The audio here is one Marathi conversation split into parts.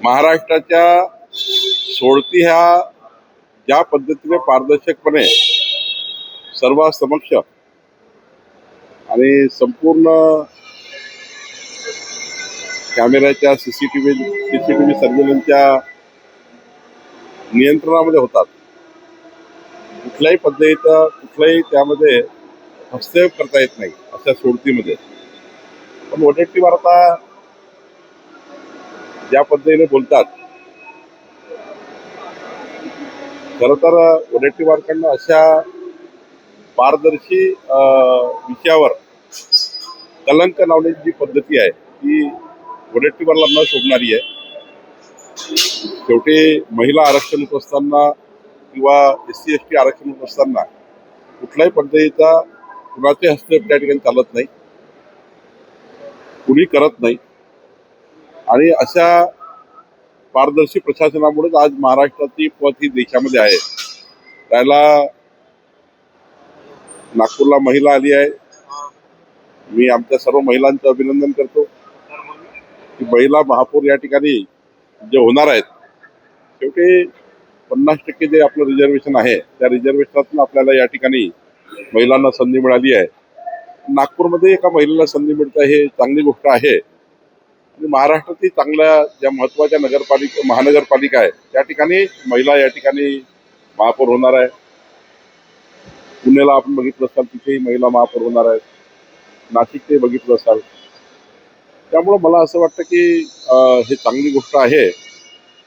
महाराष्ट्राच्या सोडती ह्या ज्या पद्धतीने पारदर्शकपणे सर्वांसमक्ष आणि संपूर्ण कॅमेऱ्याच्या सीसीटीव्ही सर्व्हेलन्सच्या नियंत्रणामध्ये होतात. कुठल्याही पद्धतीचा कुठलाही त्यामध्ये हस्तक्षेप करता येत नाही अशा सोडतीमध्ये. पण वडेट्टीवार आता ज्या पद्धतीने बोलतात, खरं तर वडेट्टीवारकडनं अशा पारदर्शी विषयावर कलंक लावण्याची जी पद्धती आहे ती वडेट्टीवारला न शोभणारी आहे. शेवटी महिला आरक्षण होत असताना किंवा SC ST आरक्षण होत असताना कुठल्याही पद्धतीचा कुणाचे हस्तक्षेप त्या ठिकाणी चालत नाही, कुणी करत नाही. आणि अशा पारदर्शी प्रशासनामुळेच आज महाराष्ट्राची पत ही देशामध्ये आहे. त्याला नागपूरला महिला आली आहे. मी आमच्या सर्व महिलांचं अभिनंदन करतो की महिला महापौर या ठिकाणी जे होणार आहेत, शेवटी 50% जे आपलं रिझर्वेशन आहे त्या रिझर्वेशनातून आपल्याला या ठिकाणी महिलांना संधी मिळाली आहे. नागपूरमध्ये एका महिलेला संधी मिळतं हे चांगली गोष्ट आहे. आणि महाराष्ट्रातील चांगल्या ज्या महत्त्वाच्या महानगरपालिका आहे त्या ठिकाणी महिला या ठिकाणी महापौर होणार आहे. पुण्याला आपण बघितलं असाल तिथेही महिला महापौर होणार आहेत. नाशिक ते बघितलं असाल. त्यामुळं मला असं वाटतं की हे चांगली गोष्ट आहे.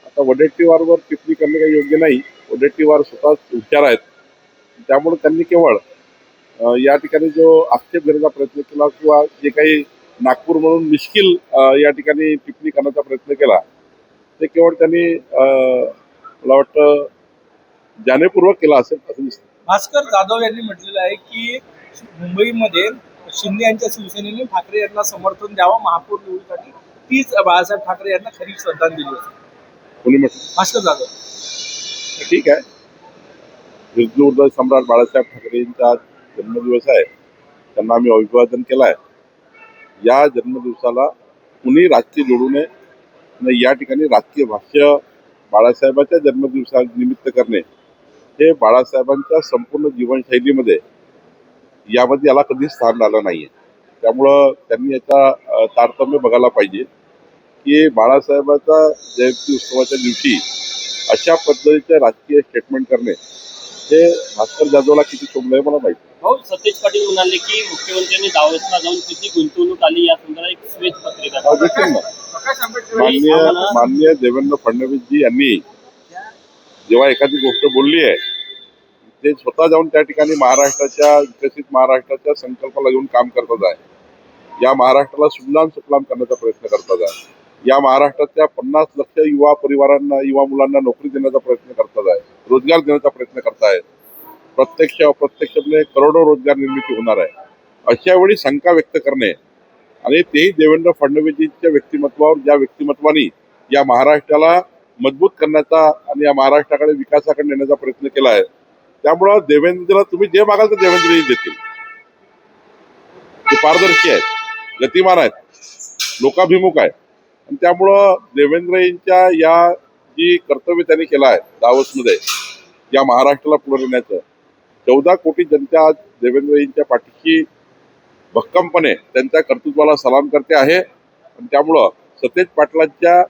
आता वडेट्टीवारवर टिप्पणी करणे काही योग्य नाही. वडेट्टीवार स्वतःच हुशार आहेत. त्यामुळे त्यांनी केवळ या ठिकाणी जो आक्षेप घेण्याचा प्रयत्न केला किंवा जे काही नागपूर म्हणून मिश्किल या ठिकाणी टिप्पणी करण्याचा प्रयत्न केला ते केवळ त्यांनी मला वाटतं जाणीवपूर्वक केला असेल असं दिसतं. भास्कर जाधव यांनी म्हटलेलं आहे की मुंबईमध्ये शिंदे यांच्या शिवसेनेने ठाकरे यांना समर्थन द्यावं महापौर निवडीसाठी, तीच बाळासाहेब ठाकरे यांना खरी श्रद्धांजली असते. कोणी म्हटलं? भास्कर जाधव. ठीक आहे. हिंदू सम्राट बाळासाहेब ठाकरे यांचा जन्मदिवस आहे, त्यांना आम्ही अभिवादन केलं आहे. या जन्मदिवसाला कुणी राजकीय जोडू नये. या ठिकाणी राजकीय भाष्य बाळासाहेबांच्या जन्मदिवसानिमित्त करणे हे बाळासाहेबांच्या संपूर्ण जीवनशैलीमध्ये यामध्ये याला कधीच स्थान आलं नाही आहे. त्यामुळं त्यांनी याचा तारतम्य बघायला पाहिजे की बाळासाहेबांचा जयंती उत्सवाच्या दिवशी अशा पद्धतीचे राजकीय स्टेटमेंट करणे हे भास्कर जाधवला किती शोभलं आहे मला माहिती. भाऊ, सतेज पाटील म्हणाले की मुख्यमंत्र्यांनी दावोसला जाऊन किती गुंतवणूक आली या संदर्भात एक श्वेतपत्रिका. माननीय देवेंद्र फडणवीसजी यांनी जेव्हा एखादी गोष्ट बोलली आहे ते स्वतः जाऊन त्या ठिकाणी महाराष्ट्राच्या विकसित महाराष्ट्राच्या संकल्पाला घेऊन काम करतात आहे. या महाराष्ट्राला सुजलाम सुफलाम करण्याचा प्रयत्न करतात आहे. या महाराष्ट्रातल्या 50 लाख युवा परिवारांना युवा मुलांना नोकरी देण्याचा प्रयत्न करतात आहे. रोजगार देण्याचा प्रयत्न करतायत. प्रत्यक्ष अप्रत्यक्षपणे करोडो रोजगार निर्मिती होणार आहे. अशा वेळी शंका व्यक्त करणे आणि तेही देवेंद्र फडणवीसजींच्या व्यक्तिमत्वावर, ज्या व्यक्तिमत्वानी या महाराष्ट्राला मजबूत करण्याचा आणि या महाराष्ट्राकडे विकासाकडे नेण्याचा प्रयत्न केला आहे. त्यामुळं देवेंद्रला तुम्ही जे मागाल तर देवेंद्रजी देतील. ते पारदर्शी आहेत, गतिमान आहेत, लोकाभिमुख आहे. आणि त्यामुळं देवेंद्रजींच्या या जी कर्तव्य त्यांनी केलं आहे दावोसमध्ये या महाराष्ट्राला पुढे नेण्याचं, 14 कोटी जनता आज देवेंद्रजींच्या पाठीशी भक्कमपणे त्यांच्या कर्तृत्वाला सलाम करते आहे. आणि त्यामुळं सतेज पाटलांच्या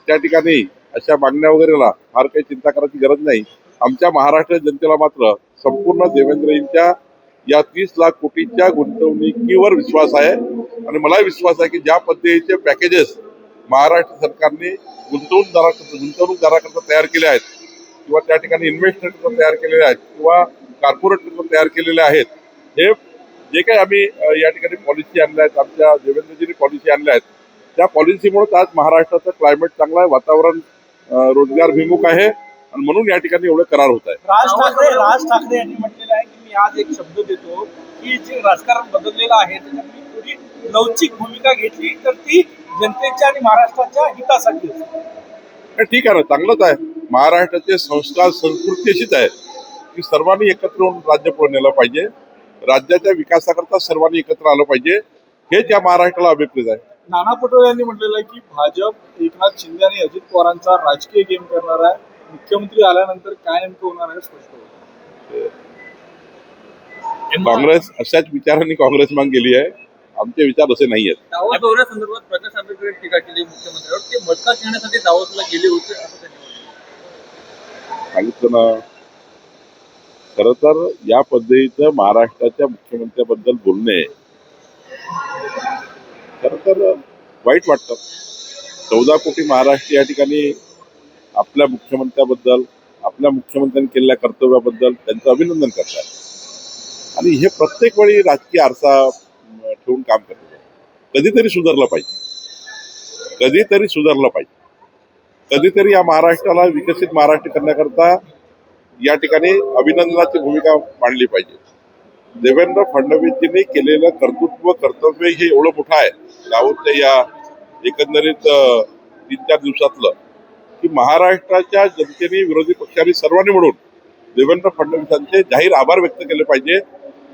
त्या ठिकाणी अशा मागण्या वगैरेला फार काही चिंता करायची गरज नाही. आमच्या महाराष्ट्र जनतेला मात्र संपूर्ण देवेंद्रजींच्या या 30 लाख कोटींच्या गुंतवणुकीवर विश्वास आहे. आणि मलाही विश्वास आहे की ज्या पद्धतीचे पॅकेजेस महाराष्ट्र सरकारने गुंतवणूकदाराकरता तयार केले आहेत किंवा त्या ठिकाणी इन्व्हेस्टरकरता तयार केलेले आहेत किंवा कॉर्पोरेटकरता तयार केलेले आहेत, हे जे काही आम्ही या ठिकाणी पॉलिसी आणल्या आहेत, आमच्या देवेंद्रजींनी पॉलिसी आणल्या आहेत, त्या पॉलिसीमुळेच आज महाराष्ट्राचं क्लायमेट चांगलं आहे, वातावरण रोजगारभिमुख आहे आणि म्हणून या ठिकाणी एवढे करार होत आहे. राज ठाकरे यांनी म्हटलेलं आहे की मी आज एक शब्द देतो की जे राजकारण बदललेलं आहे त्याच्यात मी थोडी लवचिक भूमिका घेतली तर ती जनतेच्या आणि महाराष्ट्राच्या हितासाठी. ठीक आहे ना, चांगलंच आहे. महाराष्ट्राचे संस्कार संस्कृती अशीच आहे की सर्वांनी एकत्र होऊन राज्य पुढे नेलं पाहिजे. राज्याच्या विकासाकरता सर्वांनी एकत्र आलं पाहिजे. हेच या महाराष्ट्राला अभिप्रेत आहे. नाना पटोले यांनी म्हटलेलं आहे की भाजप एकनाथ शिंदे आणि अजित पवारांचा राजकीय गेम करणार आहे. मुख्यमंत्री आल्यानंतर काय नेमकं होणार आहे स्पष्ट होईल. काँग्रेस अशाच विचारांनी काँग्रेस मागे गेली आहे. आमचे विचार असे नाही आहेत. दावोस दौऱ्यासंदर्भात प्रकाश आंबेडकर टीका केली मुख्यमंत्र्यांवर. ते मटका खेळण्यासाठी दावोसला गेले होते असं त्यांनी म्हटलं. सांगितलं ना, खरं तर या पद्धतीचं महाराष्ट्राच्या मुख्यमंत्र्याबद्दल बोलणे खरं तर वाईट वाटतं. 14 कोटी महाराष्ट्र या ठिकाणी आपल्या मुख्यमंत्र्याबद्दल, आपल्या मुख्यमंत्र्यांनी केलेल्या कर्तव्याबद्दल त्यांचं अभिनंदन करतात. आणि हे प्रत्येक वेळी राजकीय आरसा ठेवून काम करतात. कधीतरी सुधारलं पाहिजे, कधीतरी सुधारलं पाहिजे. कधीतरी या महाराष्ट्राला विकसित महाराष्ट्र करण्याकरता या ठिकाणी अभिनंदनाची भूमिका मांडली पाहिजे. देवेंद्र फडणवीसजींनी केलेलं कर्तव्य हे एवढं मोठं आहे दावोसच्या या एकंदरीत 3-4 दिवसातलं, की महाराष्ट्राच्या जनतेने, विरोधी पक्षांनी सर्वांनी मिळून देवेंद्र फडणवीसांचे जाहीर आभार व्यक्त केले पाहिजे.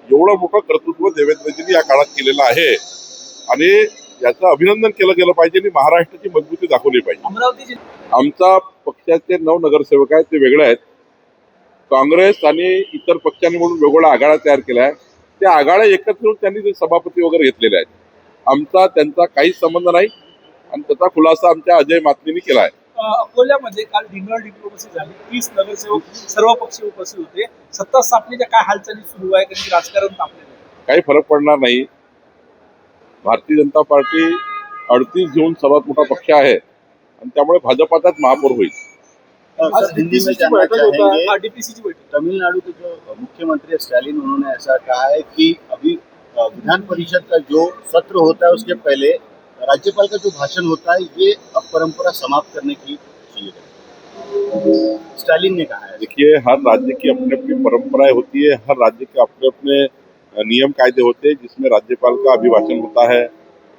एवढं मोठं कर्तृत्व देवेंद्रजींनी या काळात केलेलं आहे आणि याचं अभिनंदन केलं गेलं पाहिजे आणि महाराष्ट्राची मजबूती दाखवली पाहिजे. अमरावती आमचा पक्षाचे 9 नगरसेवक आहेत, ते वेगळे आहेत. काँग्रेस आणि इतर पक्षांनी म्हणून वेगवेगळ्या आघाड्या तयार केल्या आहेत. त्या आघाड्या एकत्र येऊन त्यांनी ते सभापती वगैरे घेतलेले आहेत. आमचा त्यांचा काहीच संबंध नाही आणि त्याचा खुलासा आमच्या अजय मातनींनी केला आहे. अकोल्यामध्ये काल डिनर डिप्लोमसी झाली. 30 नगरसेवक सर्व पक्षी उपस्थित होते. सत्ता स्थापनेच्या काय हालचाली सुरू आहे, कारण की राजकारण तापलेलं आहे. काही फरक पडणार नाही. भारतीय जनता पार्टी 38 घेऊन सर्वात मोठा पक्ष आहे आणि त्यामुळे भाजपाचाच महापौर होईल. आज हिंदी में DPC जानना की बैठक होता है. चाहेंगे, डीपीसीची बैठक. तमिलनाडु के जो मुख्यमंत्री स्टालिन, उन्होंने ऐसा कहा है कि अभी विधान परिषद का जो सत्र होता है उसके पहले राज्यपाल का जो भाषण होता है ये अब परंपरा समाप्त करने की चाहिए, स्टालिन ने कहा है. देखिए, हर राज्य की अपनी अपनी परंपराएं होती है, हर राज्य के अपने अपने नियम कायदे होते हैं, जिसमें राज्यपाल का अभिभाषण होता है.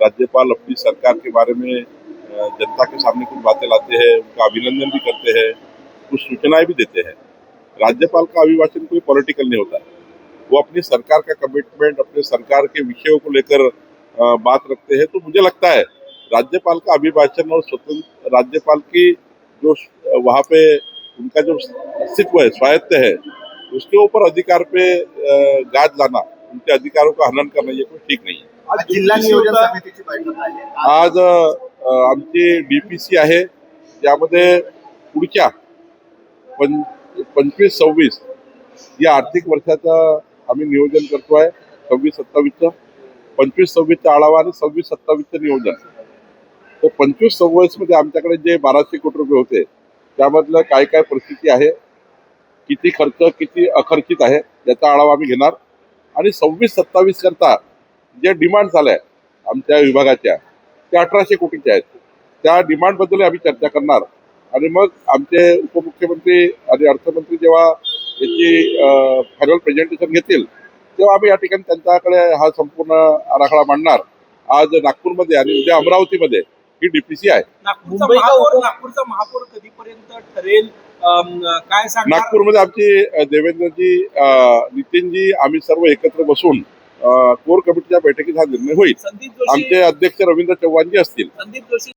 राज्यपाल अपनी सरकार के बारे में जनता के सामने कुछ बातें लाते हैं, उनका अभिनंदन भी करते हैं, कुछ सूचनाएं भी देते हैं. राज्यपाल का अभिभाषण कोई पॉलिटिकल नहीं होता है. वो अपनी सरकार का कमिटमेंट, अपने सरकार के विषयों को लेकर बात रखते हैं. तो मुझे लगता है राज्यपाल का अभिभाषण और स्वतंत्र राज्यपाल की जो वहाँ पे उनका जो अस्तित्व है, स्वायत्त है, उसके ऊपर अधिकार पे गाज लाना, उनके अधिकारों का हनन करना ये कोई ठीक नहीं है. आज जिल्हा नियोजन समितीची बैठक आहे. आज आमची DPC आहे, त्यामध्ये पुढच्या 25-26 या आर्थिक वर्षाचा आम्ही नियोजन करतोय. 26-27चं, 25-26चा आढावा आणि 26-27चं नियोजन. तर 25-26 मध्ये आमच्याकडे जे 1200 कोटी रुपये होते त्यामधलं काय काय परिस्थिती आहे, किती खर्च, किती अखर्चित आहे, याचा आढावा आम्ही घेणार. आणि 26-27 करता जे डिमांड झाल्या आमच्या विभागाच्या त्या 1800 कोटीच्या आहेत. त्या डिमांडबद्दल आम्ही चर्चा करणार आणि मग आमचे उपमुख्यमंत्री आणि अर्थमंत्री जेव्हा याची फायनल प्रेझेंटेशन घेतील तेव्हा आम्ही या ठिकाणी त्यांच्याकडे हा संपूर्ण आराखडा मांडणार. आज नागपूरमध्ये आणि उद्या अमरावतीमध्ये ही DPC आहे. नागपूरचा महापौर कधीपर्यंत ठरेल, काय सांगणार? नागपूरमध्ये आमची देवेंद्रजी, नितीनजी, आम्ही सर्व एकत्र बसून कोर कमिटीच्या बैठकीत हा निर्णय होईल. संदीप जोशी आमचे अध्यक्ष रवींद्र चव्हाणजी असतील. संदीप जोशी